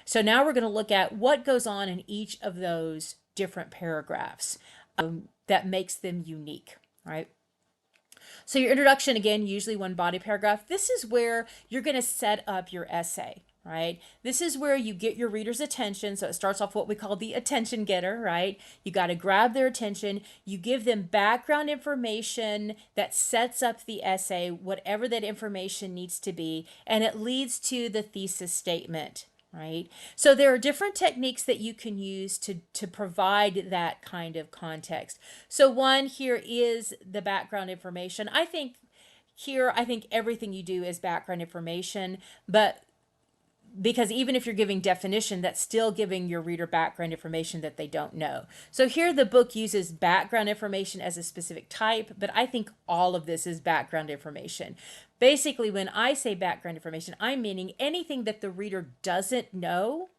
So now we're going to look at what goes on in each of those different paragraphs that makes them unique, right? So your introduction, again, usually one body paragraph. This is where you're going to set up your essay, right? This is where you get your reader's attention. So it starts off what we call the attention getter, right? You got to grab their attention. You give them background information that sets up the essay, whatever that information needs to be, and it leads to the thesis statement, right? So there are different techniques that you can use to provide that kind of context. So one here is the background information. I think everything you do is background information, but because even if you're giving definition, that's still giving your reader background information that they don't know. So here the book uses background information as a specific type, but I think all of this is background information. Basically, when I say background information, I'm meaning anything that the reader doesn't know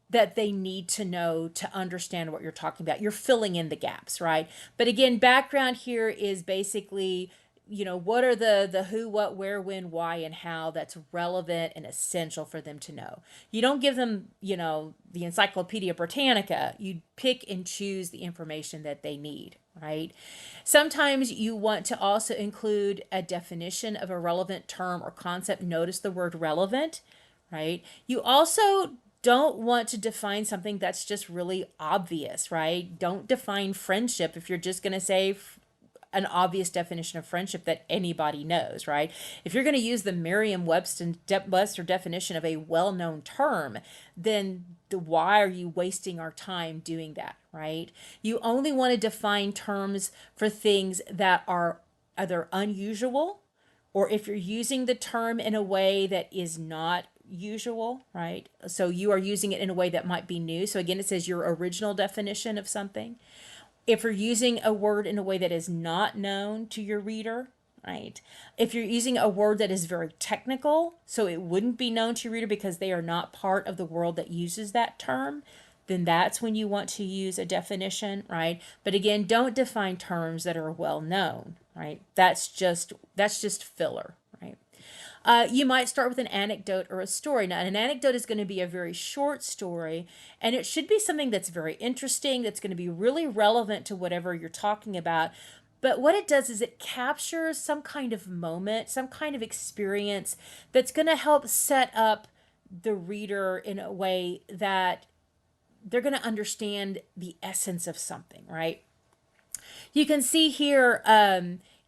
that they need to know to understand what you're talking about. You're filling in the gaps, right? But again, background here is basically, what are the who, what, where, when, why, and how that's relevant and essential for them to know. You don't give them, the Encyclopedia Britannica. You pick and choose the information that they need, right? Sometimes you want to also include a definition of a relevant term or concept. Notice the word relevant, right? You also don't want to define something that's just really obvious, right? Don't define friendship if you're just going to say an obvious definition of friendship that anybody knows, right? If you're going to use the Merriam-Webster definition of a well-known term, then why are you wasting our time doing that, right? You only want to define terms for things that are either unusual, or if you're using the term in a way that is not usual, right? So you are using it in a way that might be new. So again, it says your original definition of something. If you're using a word in a way that is not known to your reader, right? If you're using a word that is very technical, so it wouldn't be known to your reader because they are not part of the world that uses that term, then that's when you want to use a definition, right? But again, don't define terms that are well known, right? That's just filler, right? You might start with an anecdote or a story. Now, an anecdote is going to be a very short story, and it should be something that's very interesting, that's going to be really relevant to whatever you're talking about. But what it does is it captures some kind of moment, some kind of experience that's going to help set up the reader in a way that they're going to understand the essence of something, right? You can see here,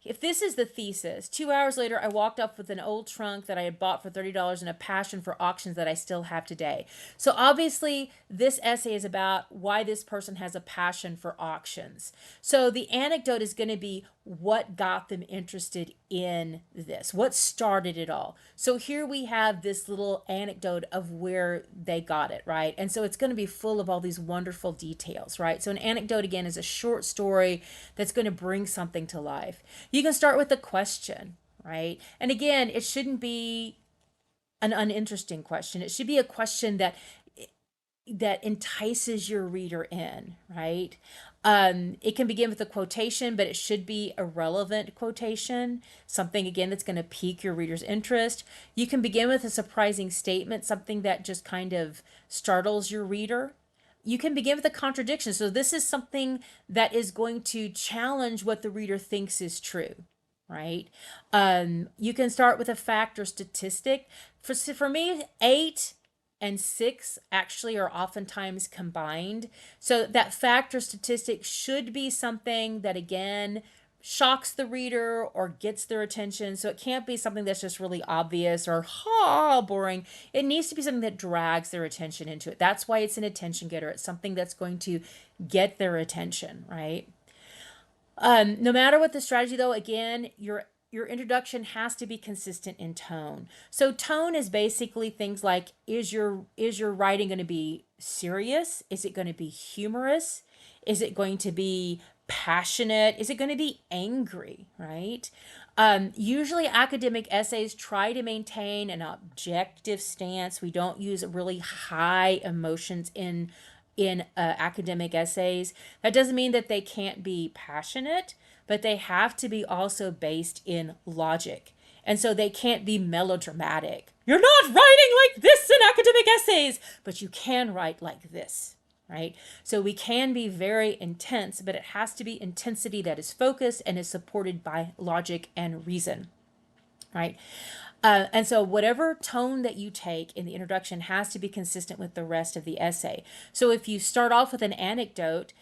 if this is the thesis, 2 hours later, I walked up with an old trunk that I had bought for $30 and a passion for auctions that I still have today. So obviously, this essay is about why this person has a passion for auctions. So the anecdote is going to be what got them interested in this, what started it all. So here we have this little anecdote of where they got it, right? And so it's going to be full of all these wonderful details, right? So an anecdote, again, is a short story that's going to bring something to life. You can start with a question, right? And again, it shouldn't be an uninteresting question. It should be a question that entices your reader in, right? It can begin with a quotation, but it should be a relevant quotation, something again that's going to pique your reader's interest. You can begin with a surprising statement, something that just kind of startles your reader. You can begin with a contradiction. So this is something that is going to challenge what the reader thinks is true, right? You can start with a fact or statistic. For me, 8 and 6 actually are oftentimes combined. So that fact or statistic should be something that, again, shocks the reader or gets their attention. So it can't be something that's just really obvious or boring. It needs to be something that drags their attention into it. That's why it's an attention getter. It's something that's going to get their attention, right? No matter what the strategy, though, again, your introduction has to be consistent in tone. So tone is basically things like, is your writing going to be serious? Is it going to be humorous? Is it going to be passionate? Is it going to be angry, right? Usually academic essays try to maintain an objective stance. We don't use really high emotions in academic essays. That doesn't mean that they can't be passionate, but they have to be also based in logic. And so they can't be melodramatic. You're not writing like this in academic essays, but you can write like this, right? So we can be very intense, but it has to be intensity that is focused and is supported by logic and reason, right? And so whatever tone that you take in the introduction has to be consistent with the rest of the essay. So if you start off with an anecdote,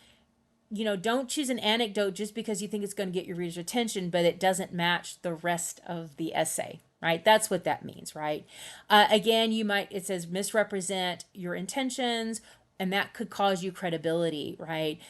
don't choose an anecdote just because you think it's going to get your reader's attention, but it doesn't match the rest of the essay, right? That's what that means, right? Again, it says misrepresent your intentions, and that could cause you credibility, right?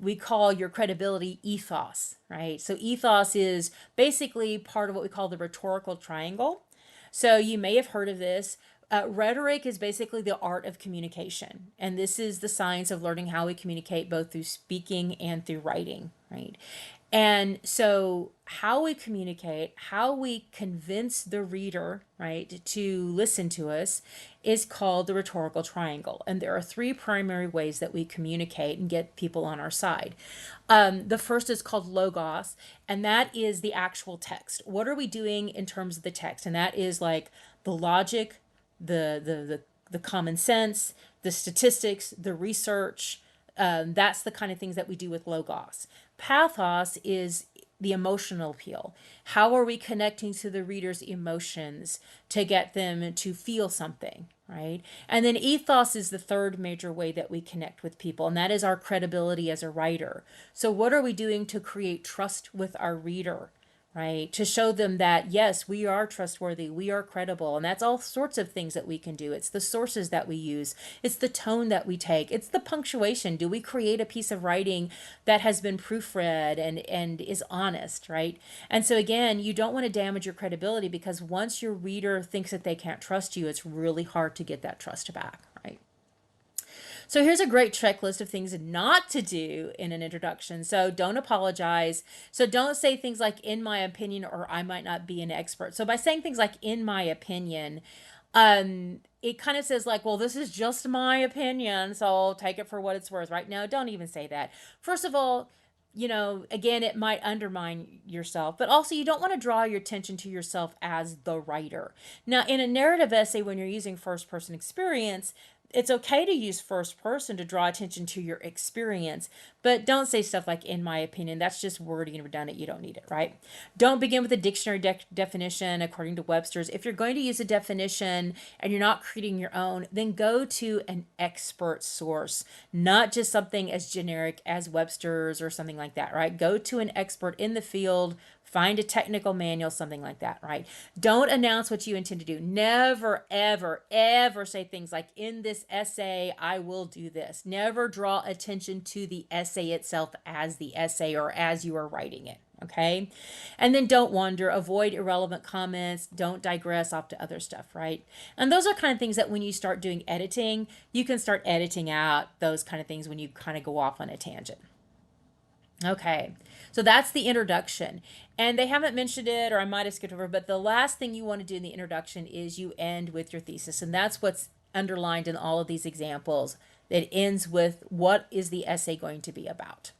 We call your credibility ethos, right? So ethos is basically part of what we call the rhetorical triangle. So you may have heard of this. Rhetoric is basically the art of communication. And this is the science of learning how we communicate both through speaking and through writing, right? And so how we communicate, how we convince the reader, right, to listen to us is called the rhetorical triangle. And there are three primary ways that we communicate and get people on our side. The first is called logos, and that is the actual text. What are we doing in terms of the text? And that is like the logic, the common sense, the statistics, the research. That's the kind of things that we do with logos. Pathos is the emotional appeal. How are we connecting to the reader's emotions to get them to feel something, right? And then ethos is the third major way that we connect with people, and that is our credibility as a writer. So what are we doing to create trust with our reader? Right? To show them that, yes, we are trustworthy, we are credible. And that's all sorts of things that we can do. It's the sources that we use, it's the tone that we take, it's the punctuation. Do we create a piece of writing that has been proofread and is honest, right? And so, again, you don't want to damage your credibility, because once your reader thinks that they can't trust you, it's really hard to get that trust back, right? So here's a great checklist of things not to do in an introduction. So don't apologize. So don't say things like, in my opinion, or I might not be an expert. So by saying things like, in my opinion, it kind of says like, well, this is just my opinion, so take it for what it's worth. Right now, don't even say that. First of all, again, it might undermine yourself, but also you don't want to draw your attention to yourself as the writer. Now, in a narrative essay, when you're using first person experience, it's okay to use first person to draw attention to your experience, but don't say stuff like, in my opinion. That's just wordy and redundant. You don't need it, right? Don't begin with a dictionary definition according to Webster's. If you're going to use a definition and you're not creating your own, then go to an expert source, not just something as generic as Webster's or something like that, right? Go to an expert in the field. Find a technical manual, something like that, right? Don't announce what you intend to do. Never, ever, ever say things like, in this essay, I will do this. Never draw attention to the essay itself as the essay or as you are writing it, okay? And then don't wander. Avoid irrelevant comments. Don't digress off to other stuff, right? And those are kind of things that when you start doing editing, you can start editing out those kind of things when you kind of go off on a tangent. Okay, so that's the introduction. And they haven't mentioned it, or I might have skipped over, but the last thing you want to do in the introduction is you end with your thesis. And that's what's underlined in all of these examples. It ends with, what is the essay going to be about?